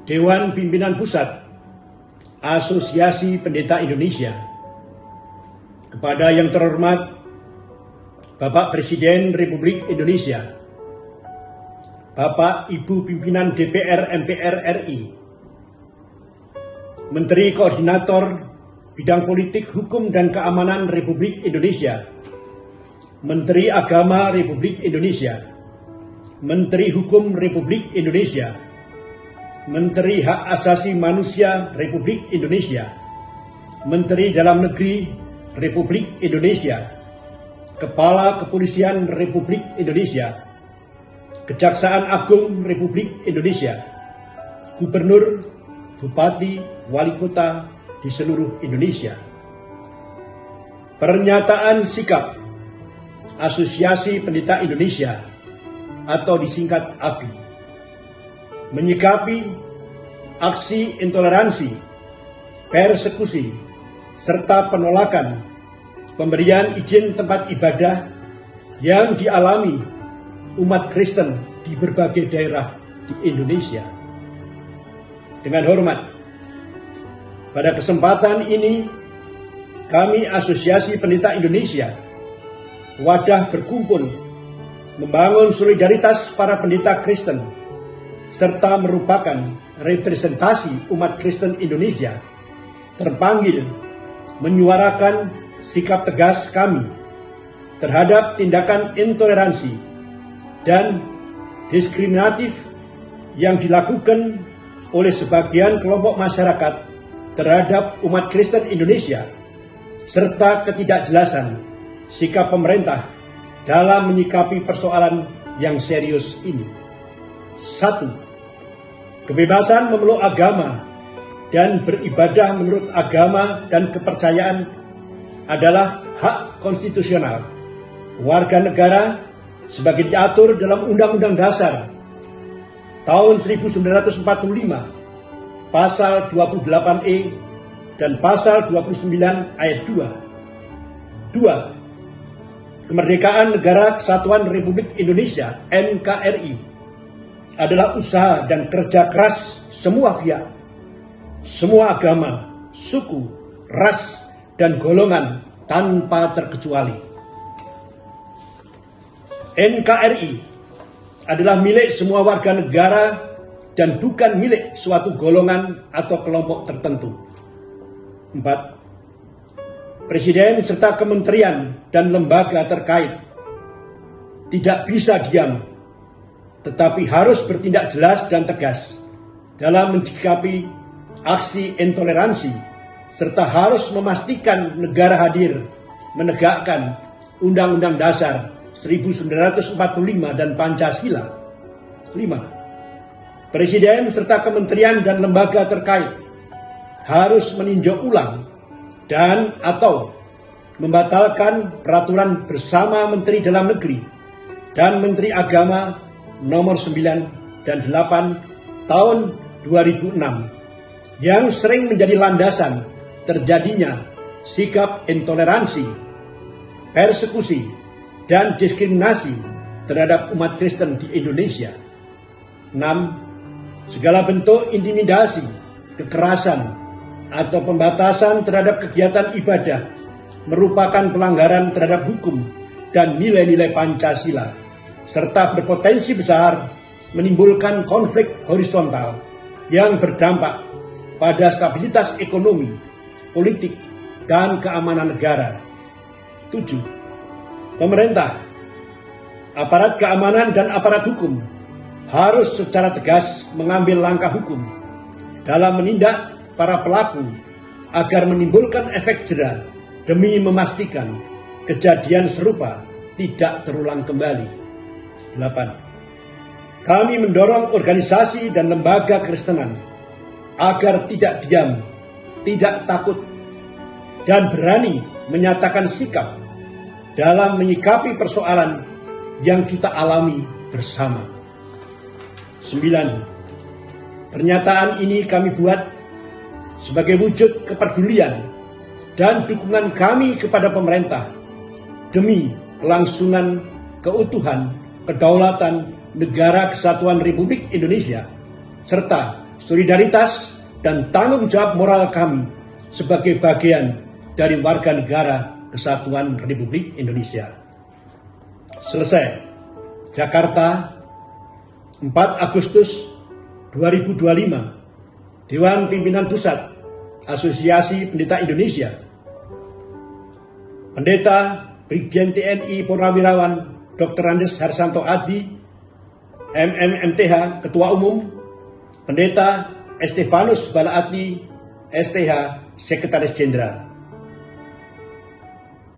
Dewan Pimpinan Pusat Asosiasi Pendeta Indonesia, kepada yang terhormat Bapak Presiden Republik Indonesia, Bapak Ibu Pimpinan DPR MPR RI, Menteri Koordinator Bidang Politik, Hukum, dan Keamanan Republik Indonesia, Menteri Agama Republik Indonesia, Menteri Hukum Republik Indonesia, Menteri Hak Asasi Manusia Republik Indonesia, Menteri Dalam Negeri Republik Indonesia, Kepala Kepolisian Republik Indonesia, Kejaksaan Agung Republik Indonesia, Gubernur, Bupati, Wali Kota di seluruh Indonesia. Pernyataan sikap Asosiasi Pendeta Indonesia atau disingkat API menyikapi aksi intoleransi, persekusi, serta penolakan pemberian izin tempat ibadah yang dialami umat Kristen di berbagai daerah di Indonesia. Dengan hormat, pada kesempatan ini kami Asosiasi Pendeta Indonesia, wadah berkumpul membangun solidaritas para pendeta Kristen serta merupakan representasi umat Kristen Indonesia, terpanggil menyuarakan sikap tegas kami terhadap tindakan intoleransi dan diskriminatif yang dilakukan oleh sebagian kelompok masyarakat terhadap umat Kristen Indonesia, serta ketidakjelasan sikap pemerintah dalam menyikapi persoalan yang serius ini. 1. Kebebasan memeluk agama dan beribadah menurut agama dan kepercayaan adalah hak konstitusional warga negara sebagai diatur dalam Undang-Undang Dasar tahun 1945, Pasal 28E dan Pasal 29 ayat 2. 2. Kemerdekaan Negara Kesatuan Republik Indonesia (NKRI) adalah usaha dan kerja keras semua pihak, semua agama, suku, ras, dan golongan tanpa terkecuali. NKRI adalah milik semua warga negara dan bukan milik suatu golongan atau kelompok tertentu. 4. Presiden serta kementerian dan lembaga terkait tidak bisa diam, tetapi harus bertindak jelas dan tegas dalam menyikapi aksi intoleransi, serta harus memastikan negara hadir menegakkan Undang-Undang Dasar 1945 dan Pancasila. 5. Presiden serta kementerian dan lembaga terkait harus meninjau ulang dan atau membatalkan peraturan bersama Menteri Dalam Negeri dan Menteri Agama nomor 9 dan 8 tahun 2006 yang sering menjadi landasan terjadinya sikap intoleransi, persekusi, dan diskriminasi terhadap umat Kristen di Indonesia. 6. Segala bentuk intimidasi, kekerasan, atau pembatasan terhadap kegiatan ibadah merupakan pelanggaran terhadap hukum dan nilai-nilai Pancasila, serta berpotensi besar menimbulkan konflik horizontal yang berdampak pada stabilitas ekonomi, politik, dan keamanan negara. 7. Pemerintah, aparat keamanan, dan aparat hukum harus secara tegas mengambil langkah hukum dalam menindak para pelaku agar menimbulkan efek jera demi memastikan kejadian serupa tidak terulang kembali. 8. Kami mendorong organisasi dan lembaga Kristenan agar tidak diam, tidak takut, dan berani menyatakan sikap dalam menyikapi persoalan yang kita alami bersama. 9. Pernyataan ini kami buat sebagai wujud kepedulian dan dukungan kami kepada pemerintah demi kelangsungan keutuhan, kedaulatan Negara Kesatuan Republik Indonesia serta solidaritas, dan tanggung jawab moral kami sebagai bagian dari warga negara Kesatuan Republik Indonesia. Selesai. Jakarta, 4 Agustus 2025. Dewan Pimpinan Pusat Asosiasi Pendeta Indonesia. Pendeta Brigjen TNI Purnawirawan Dr. Andes Harsanto Adi, MMMTH Ketua Umum. Pendeta Estefanus Balaati, STH Sekretaris Jenderal.